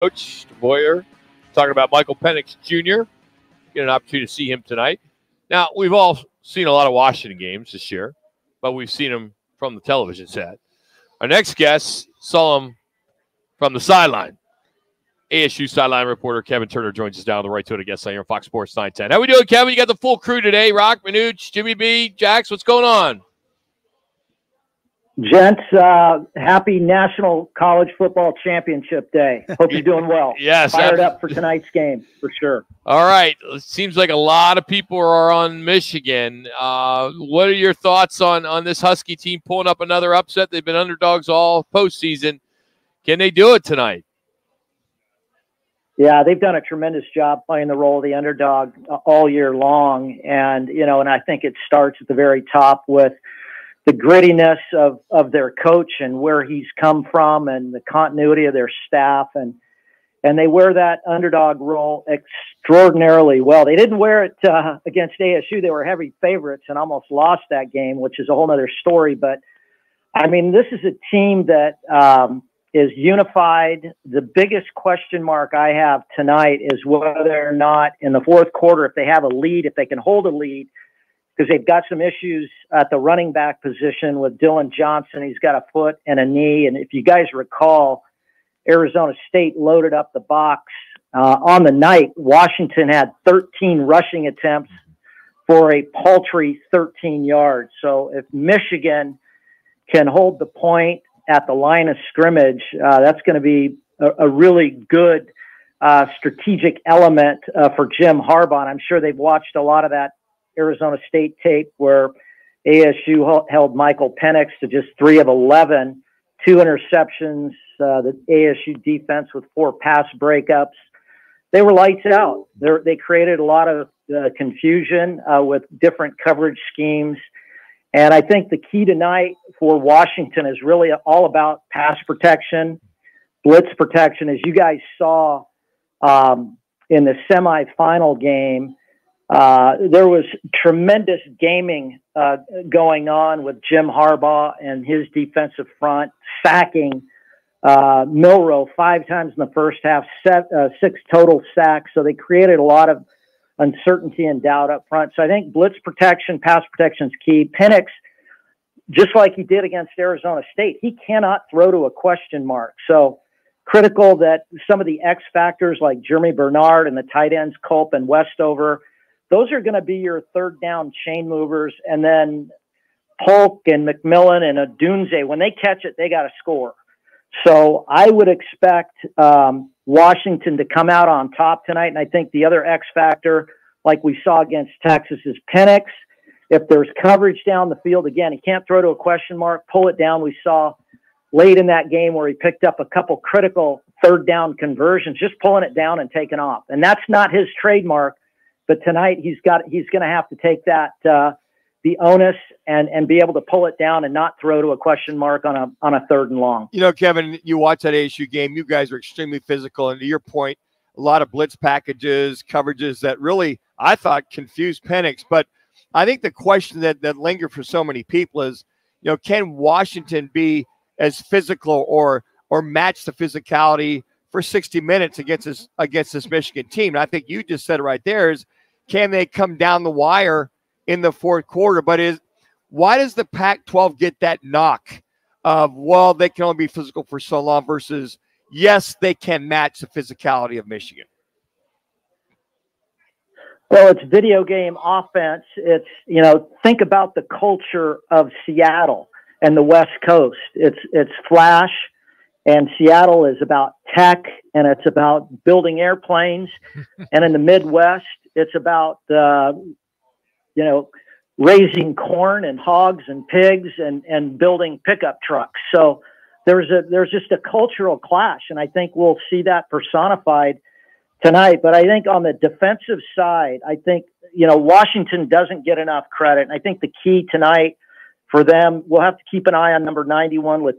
Coach Boyer talking about Michael Penix Jr. Get an opportunity to see him tonight. Now, we've all seen a lot of Washington games this year, but we've seen them from the television set. Our next guest saw him from the sideline. ASU sideline reporter Kevin Turner joins us down the right to it, a guest on here on Fox Sports 910. How we doing, Kevin? You got the full crew today. Rock, Manuch, Jimmy B, Jax, what's going on? Gents, happy National College Football Championship Day. Hope you're doing well. Yes. Fired up for tonight's game, for sure. All right. It seems like a lot of people are on Michigan. What are your thoughts on this Husky team pulling up another upset? They've been underdogs all postseason. Can they do it tonight? Yeah, they've done a tremendous job playing the role of the underdog all year long. And, and I think it starts at the very top with the grittiness of their coach and where he's come from and the continuity of their staff. And they wear that underdog role extraordinarily well. They didn't wear it against ASU. They were heavy favorites and almost lost that game, which is a whole other story. But, I mean, this is a team that is unified. The biggest question mark I have tonight is whether or not in the fourth quarter, if they have a lead, if they can hold a lead, because they've got some issues at the running back position with Dylan Johnson. He's got a foot and a knee. And if you guys recall, Arizona State loaded up the box. On the night, Washington had 13 rushing attempts for a paltry 13 yards. So if Michigan can hold the point at the line of scrimmage, that's going to be a really good strategic element for Jim Harbaugh. And I'm sure they've watched a lot of that Arizona State tape where ASU held Michael Penix to just 3 of 11, 2 interceptions, the ASU defense with 4 pass breakups. They were lights out. They created a lot of confusion with different coverage schemes. And I think the key tonight for Washington is really all about pass protection, blitz protection. As you guys saw in the semifinal game, there was tremendous gaming going on with Jim Harbaugh and his defensive front, sacking Milroe 5 times in the first half, 6 total sacks. So they created a lot of uncertainty and doubt up front. So I think blitz protection, pass protection is key. Penix, just like he did against Arizona State, he cannot throw to a question mark. So critical that some of the X factors like Jeremy Bernard and the tight ends Culp and Westover, those are going to be your third down chain movers. And then Polk and McMillan and Odunze, when they catch it, they got to score. So I would expect Washington to come out on top tonight. And I think the other X factor, like we saw against Texas, is Penix. If there's coverage down the field, again, he can't throw to a question mark, pull it down. We saw late in that game where he picked up a couple critical third down conversions, just pulling it down and taking off. And that's not his trademark. But tonight he's going to have to take that the onus and be able to pull it down and not throw to a question mark on a third and long. Kevin, you watch that ASU game. You guys are extremely physical, and to your point, a lot of blitz packages, coverages that really I thought confused Penix. But I think the question that lingered for so many people is, can Washington be as physical or match the physicality for 60 minutes against this Michigan team? And I think you just said it right there is, can they come down the wire in the fourth quarter? But why does the Pac-12 get that knock of, well, they can only be physical for so long versus, yes, they can match the physicality of Michigan? Well, it's video game offense. It's, think about the culture of Seattle and the West Coast. It's flash, and Seattle is about tech, and it's about building airplanes. And in the Midwest, it's about, raising corn and hogs and pigs and building pickup trucks. So there's just a cultural clash. And I think we'll see that personified tonight. But I think on the defensive side, I think, Washington doesn't get enough credit. And I think the key tonight for them, we'll have to keep an eye on number 91 with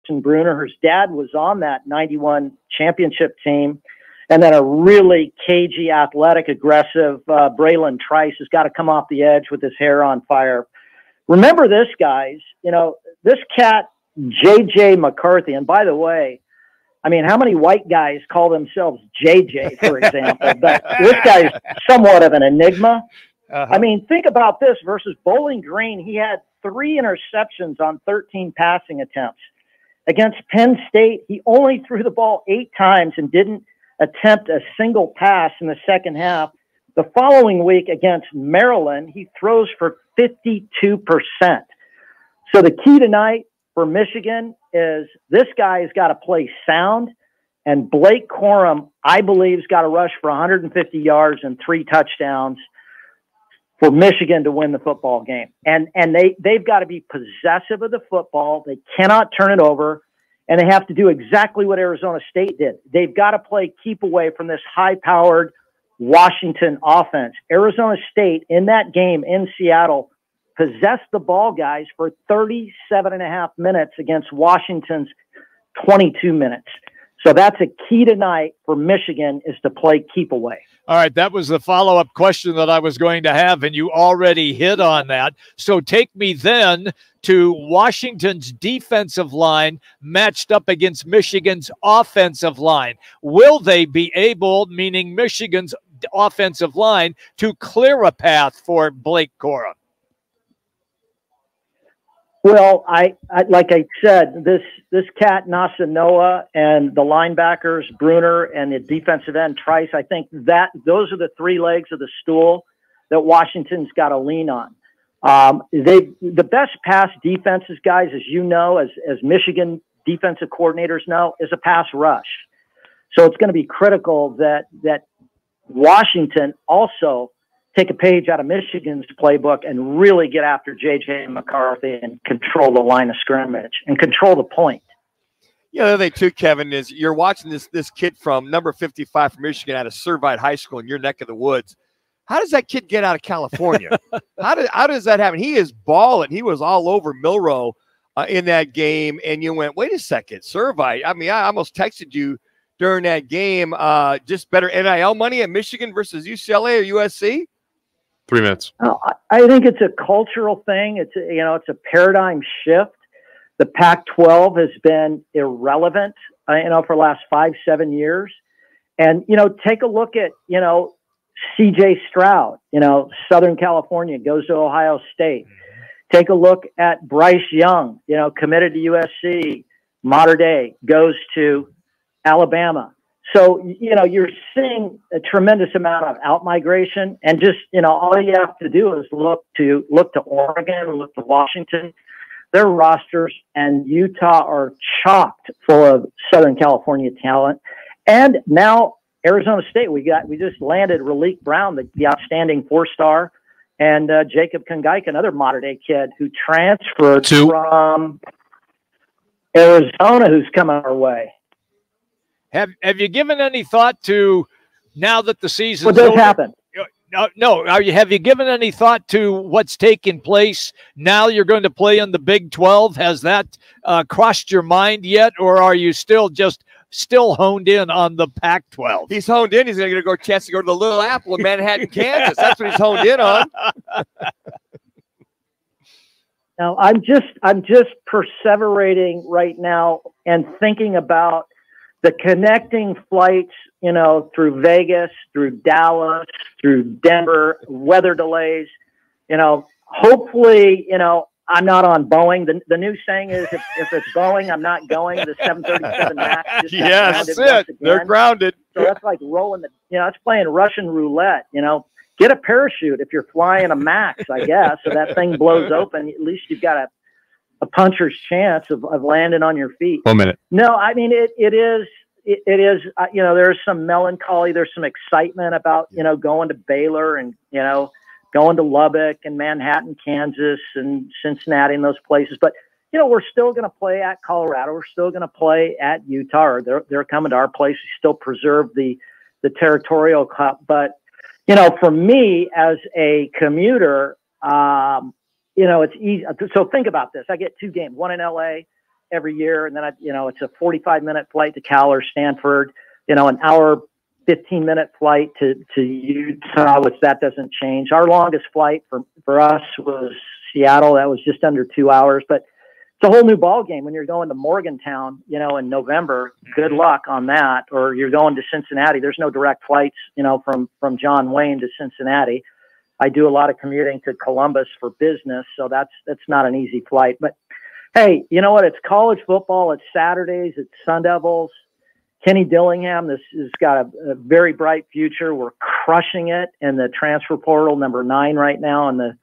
Bruner. His dad was on that 91 championship team. And then a really cagey, athletic, aggressive Braylon Trice has got to come off the edge with his hair on fire. Remember this, guys. This cat J.J. McCarthy. And by the way, I mean, how many white guys call themselves JJ, for example? But this guy's somewhat of an enigma. I mean, think about this versus Bowling Green. He had 3 interceptions on 13 passing attempts. Against Penn State, he only threw the ball 8 times and didn't attempt a single pass in the second half. The following week against Maryland, he throws for 52%. So the key tonight for Michigan is this guy has got to play sound, and Blake Corum, I believe, has got to rush for 150 yards and 3 touchdowns for Michigan to win the football game. And they've got to be possessive of the football. They cannot turn it over, and they have to do exactly what Arizona State did. They've got to play keep away from this high-powered Washington offense. Arizona State in that game in Seattle possessed the ball, guys, for 37.5 minutes against Washington's 22 minutes. So that's a key tonight for Michigan, is to play keep away. All right, that was the follow-up question that I was going to have, and you already hit on that. So take me then to Washington's defensive line matched up against Michigan's offensive line. Will they be able, meaning Michigan's offensive line, to clear a path for Blake Corum? Well, I like I said, this cat Nasanoa and the linebackers Bruner and the defensive end Trice, I think that those are the 3 legs of the stool that Washington's got to lean on. The best pass defenses, guys, as you know, as Michigan defensive coordinators know, is a pass rush. So it's going to be critical that Washington also take a page out of Michigan's playbook and really get after J.J. McCarthy and control the line of scrimmage and control the point. Yeah, the other thing too, Kevin, is you're watching this kid from number 55 from Michigan out of Servite High School in your neck of the woods. How does that kid get out of California? How does that happen? He is balling. He was all over Milroe in that game, and you went, wait a second, Servite. I mean, I almost texted you during that game, just better NIL money at Michigan versus UCLA or USC? 3 minutes. I think it's a cultural thing. It's a paradigm shift. The Pac-12 has been irrelevant, for the last 5-7 years. And, take a look at, C.J. Stroud, Southern California, goes to Ohio State. Take a look at Bryce Young, committed to USC, modern day, goes to Alabama. So, you're seeing a tremendous amount of out-migration, and just, all you have to do is look to Oregon, look to Washington. Their rosters and Utah are chocked full of Southern California talent. And now Arizona State, we just landed Raleek Brown, the outstanding 4-star, and Jacob Kongaika, another modern-day kid who transferred from Arizona, who's coming our way. Have you given any thought to, now that the season's what does over, happen? No. Have you given any thought to what's taking place now? You're going to play in the Big 12. Has that crossed your mind yet, or are you still honed in on the Pac-12? He's honed in. He's going to get a chance to go to the Little Apple in Manhattan, Kansas. That's what he's honed in on. Now, I'm just perseverating right now and thinking about the connecting flights, through Vegas, through Dallas, through Denver, weather delays. Hopefully, I'm not on Boeing. The new saying is, if it's Boeing, I'm not going. The 737 MAX just got yes, that's it. They're grounded. So that's like rolling that's playing Russian roulette. Get a parachute if you're flying a MAX, I guess. So that thing blows open. At least you've got a puncher's chance of landing on your feet. 1 minute. No, I mean, it is, there's some melancholy, there's some excitement about, going to Baylor and, going to Lubbock and Manhattan, Kansas and Cincinnati and those places. But, we're still going to play at Colorado. We're still going to play at Utah, or they're coming to our place. We still preserve the Territorial Cup. But, for me as a commuter, it's easy. So think about this. I get 2 games, one in LA every year. And then it's a 45-minute flight to Cal or Stanford, an hour, 15-minute flight to Utah, which that doesn't change. Our longest flight for us was Seattle. That was just under 2 hours. But it's a whole new ball game when you're going to Morgantown, you know, in November. Good luck on that. Or you're going to Cincinnati. There's no direct flights, you know, from John Wayne to Cincinnati. I do a lot of commuting to Columbus for business, so that's not an easy flight. But hey, you know what? It's college football. It's Saturdays. It's Sun Devils. Kenny Dillingham, this has got a very bright future. We're crushing it in the transfer portal, number 9 right now in the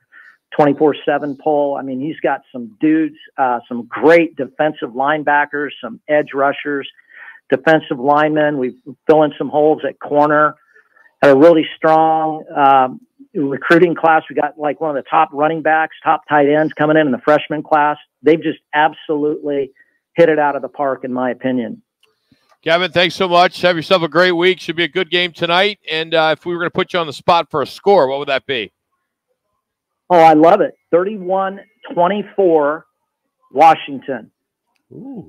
24/7 poll. I mean, he's got some dudes, some great defensive linebackers, some edge rushers, defensive linemen. We've filled in some holes at corner. Had a really strong recruiting class. We got like one of the top running backs, top tight ends coming in the freshman class. They've just absolutely hit it out of the park, in my opinion. Kevin, thanks so much. Have yourself a great week. Should be a good game tonight. And if we were going to put you on the spot for a score, what would that be? Oh, I love it. 31-24, Washington.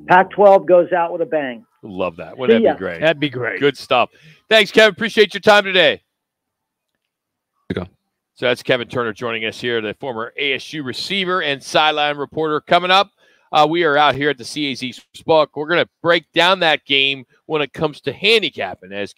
Pac-12 goes out with a bang. Love that. Wouldn't that be great? That'd be great. Good stuff. Thanks, Kevin. Appreciate your time today. So that's Kevin Turner joining us here, the former ASU receiver and sideline reporter. Coming up, we are out here at the CAZ Sportsbook. We're going to break down that game when it comes to handicapping as